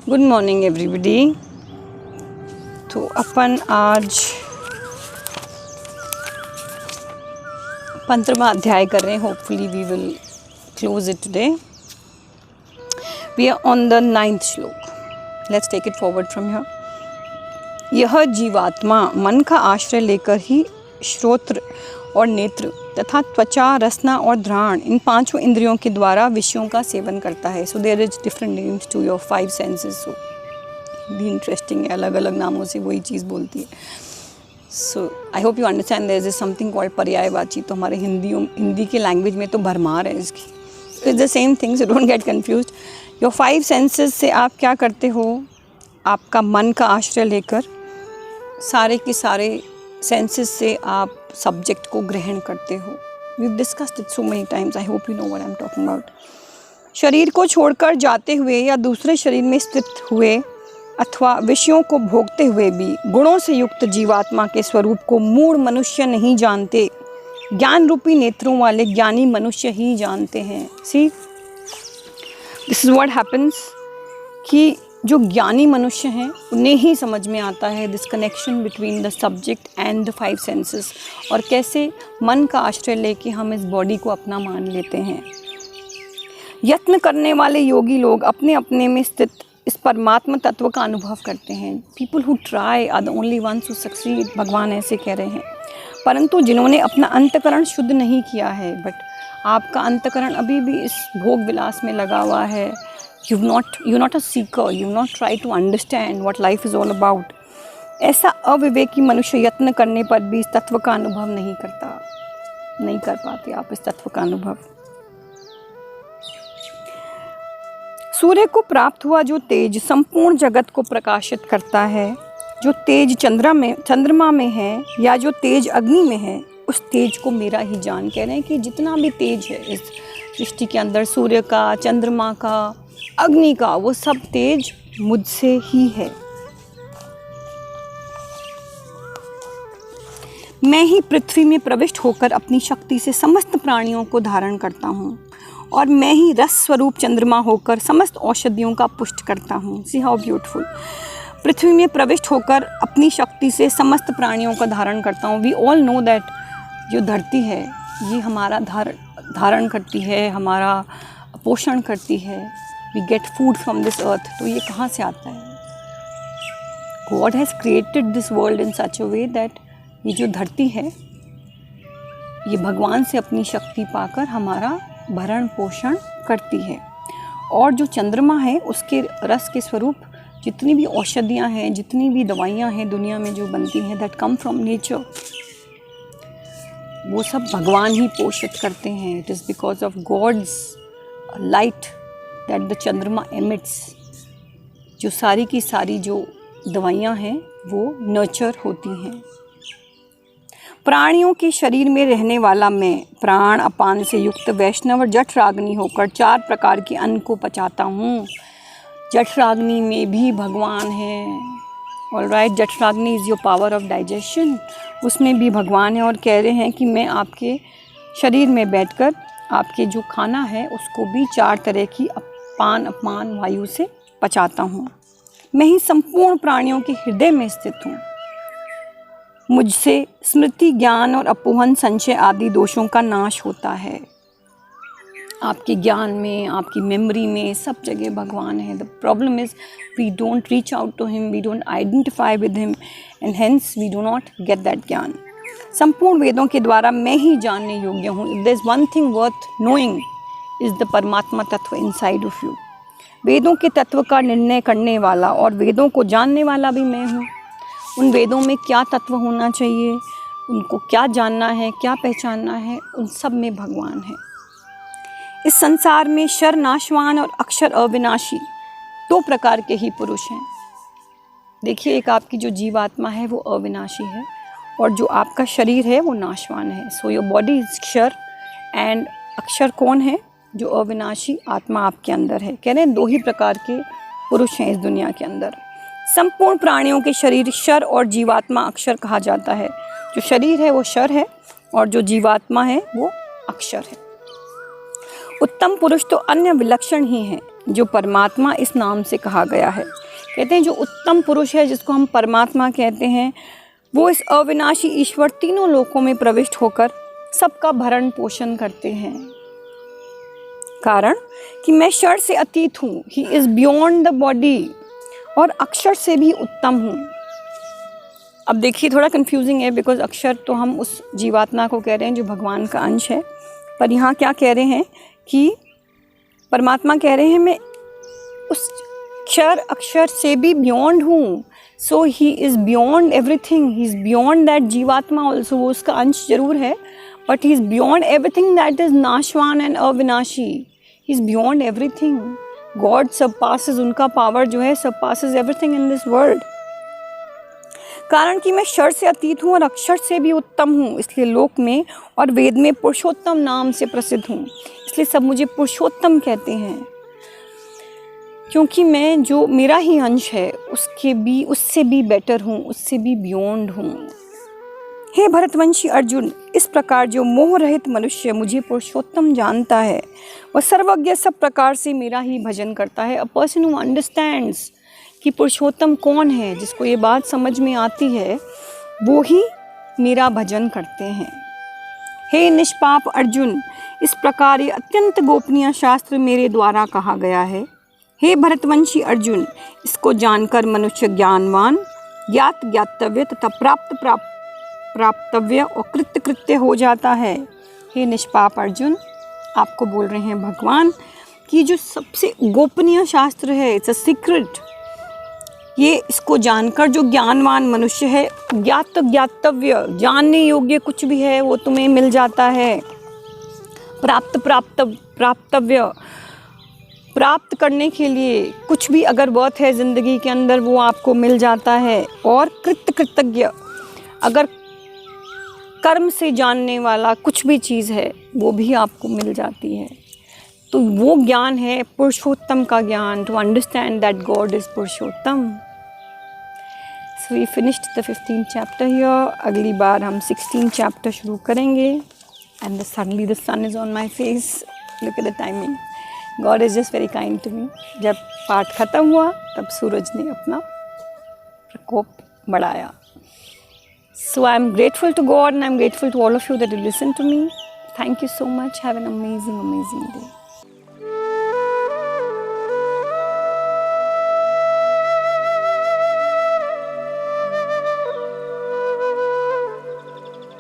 Good morning everybody. तो अपन आज 15वां अध्याय कर रहे हैं। Hopefully we will close it today. We are on the 9th shloka. Let's take it forward from here. यह जीवात्मा मन का आश्रय लेकर ही श्रोत्र और नेत्र तथा त्वचा, रसना और घ्राण इन 5 इंद्रियों के द्वारा विषयों का सेवन करता है। So there is different names to your 5 senses. So भी इंटरेस्टिंग है, अलग अलग नामों से वही चीज़ बोलती है। So I hope you understand there is something called पर्यायवाची। तो हमारे हिंदी के लैंग्वेज में तो भरमार है इसकी। It's the same thing, so don't get confused. Your 5 senses से आप क्या करते हो? आपका मन का आश्रय लेकर सारे के सारे सेंसेस से आप सब्जेक्ट को ग्रहण करते हो। We discussed it so many times. I hope you know what I am talking about. शरीर को छोड़कर जाते हुए या दूसरे शरीर में स्थित हुए अथवा विषयों को भोगते हुए भी गुणों से युक्त जीवात्मा के स्वरूप को मूढ़ मनुष्य नहीं जानते। ज्ञान रूपी नेत्रों वाले ज्ञानी मनुष्य ही जानते हैं। सी, दिस इज व्हाट हैपन्स कि जो ज्ञानी मनुष्य हैं उन्हें ही समझ में आता है this connection between the subject and the 5 senses, और कैसे मन का आश्रय लेके हम इस बॉडी को अपना मान लेते हैं। यत्न करने वाले योगी लोग अपने अपने में स्थित इस परमात्मा तत्व का अनुभव करते हैं। People who try are the only ones who succeed, भगवान ऐसे कह रहे हैं। परंतु जिन्होंने अपना अंतकरण शुद्ध नहीं किया है, बट आपका अंतकरण अभी भी इस भोग विलास में लगा हुआ है। You're not a seeker. You've not tried to understand what life is all about. ऐसा अविवेकी मनुष्य यत्न करने पर भी इस तत्व का अनुभव नहीं कर पाते आप इस तत्व का अनुभव। सूर्य को प्राप्त हुआ जो तेज संपूर्ण जगत को प्रकाशित करता है, जो तेज चंद्रमा में है या जो तेज अग्नि में है, उस तेज को मेरा ही जान। कह रहे हैं कि जितना भी तेज है इस सृष्टि के अंदर, सूर्य का, चंद्रमा का, अग्नि का, वो सब तेज मुझसे ही है। मैं ही पृथ्वी में प्रविष्ट होकर अपनी शक्ति से समस्त प्राणियों को धारण करता हूँ, और मैं ही रस स्वरूप चंद्रमा होकर समस्त औषधियों का पुष्ट करता हूँ। See how beautiful. पृथ्वी में प्रविष्ट होकर अपनी शक्ति से समस्त प्राणियों का धारण करता हूँ। वी ऑल नो दैट जो धरती है ये हमारा धारण करती है, हमारा पोषण करती है। We get food from this earth. तो ये कहाँ से आता है? God has created this world in such a way that ये जो धरती है ये भगवान से अपनी शक्ति पाकर हमारा भरण पोषण करती है। और जो चंद्रमा है उसके रस के स्वरूप जितनी भी औषधियाँ हैं, जितनी भी दवाइयाँ हैं दुनिया में जो बनती हैं, that come from nature, वो सब भगवान ही पोषित करते हैं। It is because of God's light that the चंद्रमा emits। जो सारी की सारी जो दवाइयाँ हैं वो नर्चर होती हैं। प्राणियों के शरीर में रहने वाला मैं प्राण अपान से युक्त वैष्णव और जठराग्नि होकर 4 प्रकार के अन्न को पचाता हूँ। जठराग्नि में भी भगवान है। ऑलराइट, जठराग्नि is your power of digestion. उसमें भी भगवान है, और कह रहे हैं कि मैं आपके शरीर में बैठकर आपके जो खाना है उसको भी 4 तरह की अपान अपमान वायु से पचाता हूँ। मैं ही संपूर्ण प्राणियों के हृदय में स्थित हूँ। मुझसे स्मृति, ज्ञान और अपोहन, संशय आदि दोषों का नाश होता है। आपके ज्ञान में, आपकी मेमोरी में, सब जगह भगवान है। The problem is we don't reach out to him, we don't identify with him, and hence we do not get that gyan. संपूर्ण वेदों के द्वारा मैं ही जानने योग्य हूँ। If there is one thing worth knowing is the Paramatma tattva inside of you. वेदों के तत्व का निर्णय करने वाला और वेदों को जानने वाला भी मैं हूँ। उन वेदों में क्या तत्व होना चाहिए, उनको क्या जानना है, क्या पहचानना है, उन सब में भगवान है। इस संसार में शर नाशवान और अक्षर अविनाशी 2 प्रकार के ही पुरुष हैं। देखिए, एक आपकी जो जीवात्मा है वो अविनाशी है, और जो आपका शरीर है वो नाशवान है। सो योर बॉडी इज क्षर, एंड अक्षर कौन है? जो अविनाशी आत्मा आपके अंदर है। कह रहे हैं 2 ही प्रकार के पुरुष हैं इस दुनिया के अंदर। संपूर्ण प्राणियों के शरीर शर और जीवात्मा अक्षर कहा जाता है। जो शरीर है वो शर है, और जो जीवात्मा है वो अक्षर है। उत्तम पुरुष तो अन्य विलक्षण ही हैं, जो परमात्मा इस नाम से कहा गया है। कहते हैं जो उत्तम पुरुष है जिसको हम परमात्मा कहते हैं, वो इस अविनाशी ईश्वर तीनों लोकों में प्रविष्ट होकर सबका भरण पोषण करते हैं। कारण कि मैं क्षर से अतीत हूँ, he is beyond the body, और अक्षर से भी उत्तम हूँ। अब देखिए थोड़ा कंफ्यूजिंग है, बिकॉज अक्षर तो हम उस जीवात्मा को कह रहे हैं जो भगवान का अंश है, पर यहाँ क्या कह रहे हैं कि परमात्मा कह रहे हैं मैं उस क्षर अक्षर से भी बियॉन्ड हूँ। So he is beyond everything, he is beyond that जीवात्मा ऑल्सो, वो उसका अंश जरूर है, but he is beyond everything that is नाशवान एंड अविनाशी, he is beyond everything. God surpasses, उनका पावर जो है surpasses everything in this world. कारण कि मैं क्षर से अतीत हूँ और अक्षर से भी उत्तम हूँ, इसलिए लोक में और वेद में पुरुषोत्तम नाम से प्रसिद्ध हूँ। इसलिए सब मुझे पुरुषोत्तम कहते हैं, क्योंकि मैं जो मेरा ही अंश है उससे भी बेटर हूँ, उससे भी बियॉन्ड हूँ। हे भरतवंशी अर्जुन, इस प्रकार जो मोह रहित मनुष्य मुझे पुरुषोत्तम जानता है, वह सर्वज्ञ सब प्रकार से मेरा ही भजन करता है। अ पर्सन हु अंडरस्टैंड्स कि पुरुषोत्तम कौन है, जिसको ये बात समझ में आती है, वो ही मेरा भजन करते हैं। हे निष्पाप अर्जुन, इस प्रकार ये अत्यंत गोपनीय शास्त्र मेरे द्वारा कहा गया है। हे भरतवंशी अर्जुन, इसको जानकर मनुष्य ज्ञानवान, ज्ञात ज्ञातव्य तथा प्राप्तव्य और कृत्य कृत्य हो जाता है। हे निष्पाप अर्जुन, आपको बोल रहे हैं भगवान कि जो सबसे गोपनीय शास्त्र है, इट्स अ सीक्रेट, ये इसको जानकर जो ज्ञानवान मनुष्य है, ज्ञात ज्ञातव्य, जानने योग्य कुछ भी है वो तुम्हें मिल जाता है। प्राप्तव्य, प्राप्त करने के लिए कुछ भी अगर वर्थ है ज़िंदगी के अंदर वो आपको मिल जाता है। और कृतज्ञ, अगर कर्म से जानने वाला कुछ भी चीज़ है वो भी आपको मिल जाती है। तो वो ज्ञान है पुरुषोत्तम का ज्ञान, to understand that God is Purushottam. So we finished the 15th chapter here. अगली बार हम 16th चैप्टर शुरू करेंगे। And suddenly the sun is on my face, look at the timing. God is just very kind to me. जब पाठ ख़त्म हुआ तब सूरज ने अपना प्रकोप बढ़ाया। So I am grateful to God and I am grateful to all of you that you listen to me. Thank you so much. Have an amazing, amazing day.